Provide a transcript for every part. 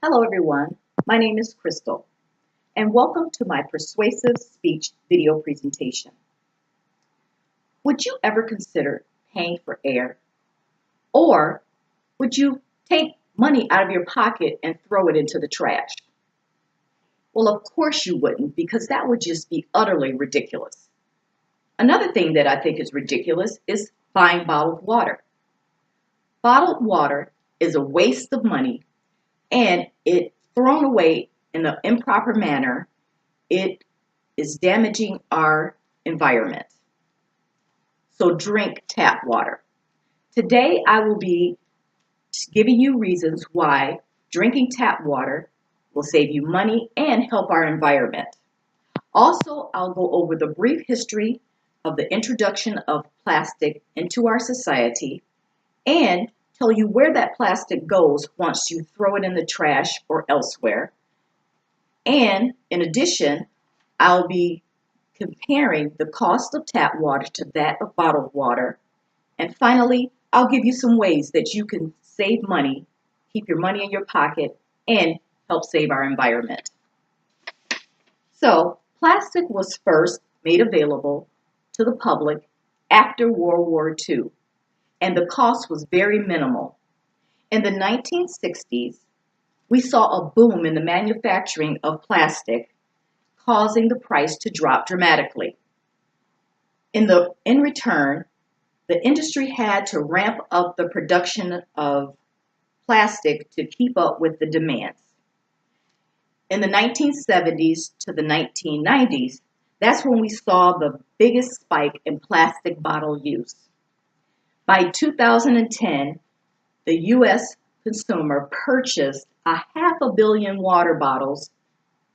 Hello everyone, my name is Crystal and welcome to my persuasive speech video presentation. Would you ever consider paying for air? Or would you take money out of your pocket and throw it into the trash? Well, of course you wouldn't, because that would just be utterly ridiculous. Another thing that I think is ridiculous is buying bottled water. Bottled water is a waste of money, and it thrown away in an improper manner, it is damaging our environment. So drink tap water. Today I will be giving you reasons why drinking tap water will save you money and help our environment. Also, I'll go over the brief history of the introduction of plastic into our society and tell you where that plastic goes once you throw it in the trash or elsewhere. And in addition, I'll be comparing the cost of tap water to that of bottled water. And finally, I'll give you some ways that you can save money, keep your money in your pocket, and help save our environment. So, plastic was first made available to the public after World War II, and the cost was very minimal. In the 1960s, we saw a boom in the manufacturing of plastic, causing the price to drop dramatically. In return, the industry had to ramp up the production of plastic to keep up with the demands. In the 1970s to the 1990s, that's when we saw the biggest spike in plastic bottle use. By 2010, the U.S. consumer purchased 500 million water bottles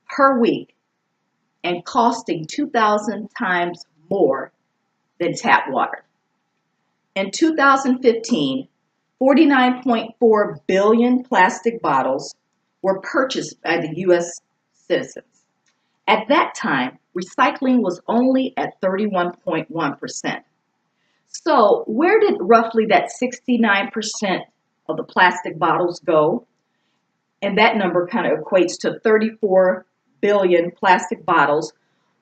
per week and costing 2,000 times more than tap water. In 2015, 49.4 billion plastic bottles were purchased by the U.S. citizens. At that time, recycling was only at 31.1%. So where did roughly that 69% of the plastic bottles go? And that number kind of equates to 34 billion plastic bottles.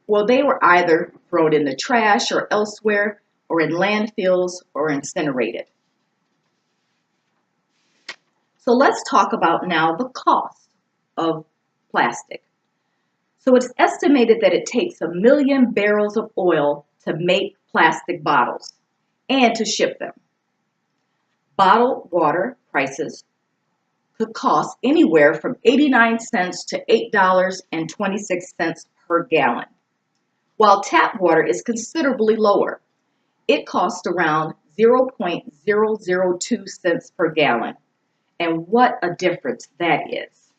Well, they were either thrown in the trash or elsewhere, or in landfills or incinerated. So let's talk about now the cost of plastic. So it's estimated that it takes 1 million barrels of oil to make plastic bottles and to ship them. Bottled water prices could cost anywhere from 89 cents to $8.26 per gallon, while tap water is considerably lower. It costs around 0.002 cents per gallon, and what a difference that is.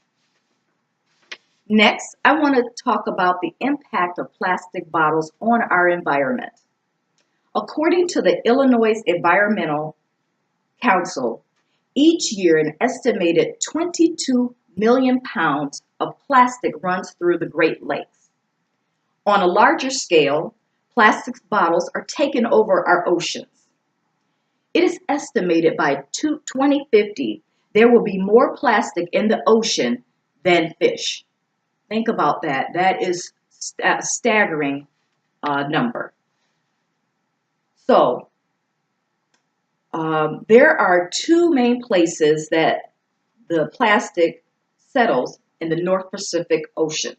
Next, I want to talk about the impact of plastic bottles on our environment. According to the Illinois Environmental Council, each year an estimated 22 million pounds of plastic runs through the Great Lakes. On a larger scale, plastic bottles are taking over our oceans. It is estimated by 2050 there will be more plastic in the ocean than fish. Think about that. That is a staggering number. So, there are two main places that the plastic settles in the North Pacific Ocean.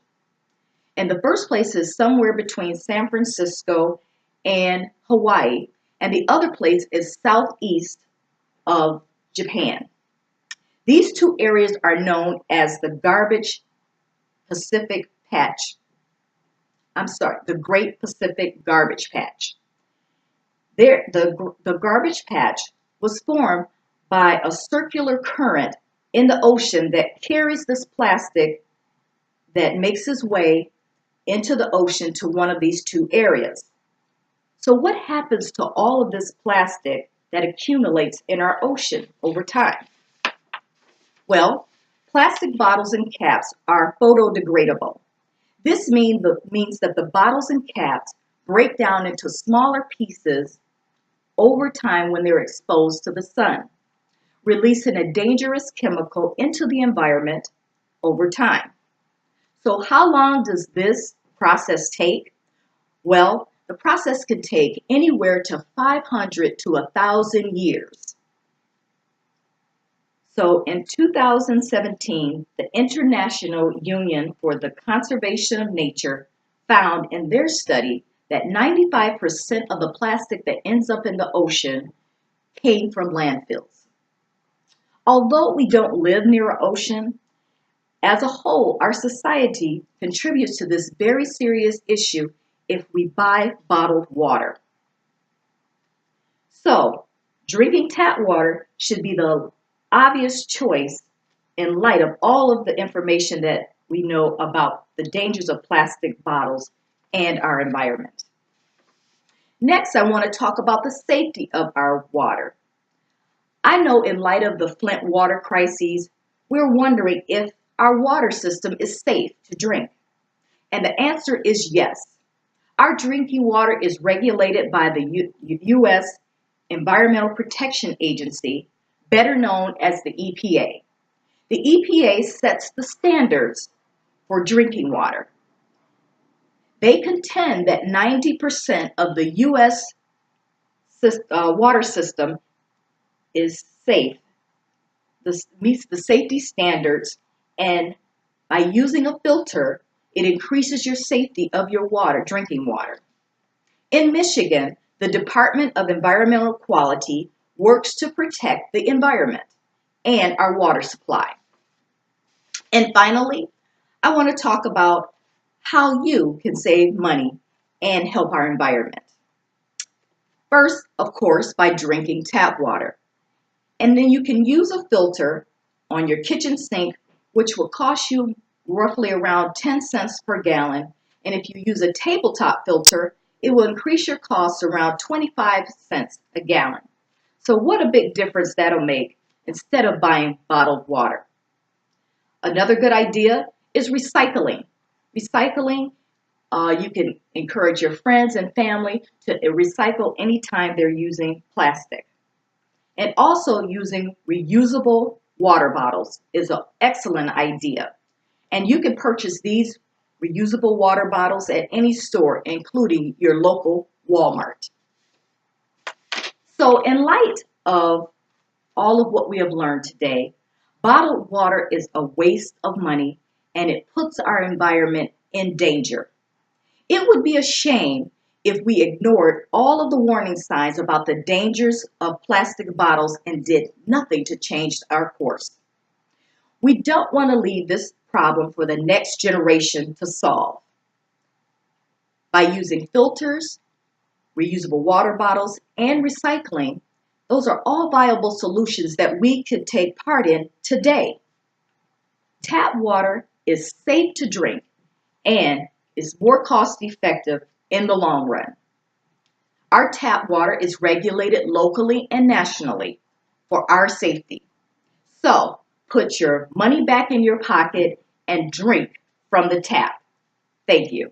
And the first place is somewhere between San Francisco and Hawaii. And the other place is southeast of Japan. These two areas are known as the the Great Pacific Garbage Patch. The garbage patch was formed by a circular current in the ocean that carries this plastic that makes its way into the ocean to one of these two areas. So what happens to all of this plastic that accumulates in our ocean over time? Well, plastic bottles and caps are photodegradable. This means that the bottles and caps break down into smaller pieces over time when they're exposed to the sun, releasing a dangerous chemical into the environment over time. So how long does this process take? Well, the process can take anywhere to 500 to 1,000 years. So in 2017, the International Union for the Conservation of Nature found in their study that 95% of the plastic that ends up in the ocean came from landfills. Although we don't live near an ocean, as a whole, our society contributes to this very serious issue if we buy bottled water. So, drinking tap water should be the obvious choice in light of all of the information that we know about the dangers of plastic bottles and our environment. Next, I want to talk about the safety of our water. I know in light of the Flint water crises, we're wondering if our water system is safe to drink. And the answer is yes. Our drinking water is regulated by the U.S. Environmental Protection Agency, better known as the EPA. The EPA sets the standards for drinking water. They contend that 90% of the U.S. Water system is safe. This meets the safety standards, and by using a filter, it increases your safety of your water, drinking water. In Michigan, the Department of Environmental Quality works to protect the environment and our water supply. And finally, I want to talk about how you can save money and help our environment. First, of course, by drinking tap water. And then you can use a filter on your kitchen sink, which will cost you roughly around 10 cents per gallon. And if you use a tabletop filter, it will increase your costs around 25 cents a gallon. So what a big difference that'll make instead of buying bottled water. Another good idea is recycling. Recycling, you can encourage your friends and family to recycle anytime they're using plastic. And also using reusable water bottles is an excellent idea. And you can purchase these reusable water bottles at any store, including your local Walmart. So in light of all of what we have learned today, bottled water is a waste of money and it puts our environment in danger. It would be a shame if we ignored all of the warning signs about the dangers of plastic bottles and did nothing to change our course. We don't want to leave this problem for the next generation to solve. By using filters, reusable water bottles, and recycling, those are all viable solutions that we could take part in today. Tap water is safe to drink and is more cost effective in the long run. Our tap water is regulated locally and nationally for our safety. So put your money back in your pocket and drink from the tap. Thank you.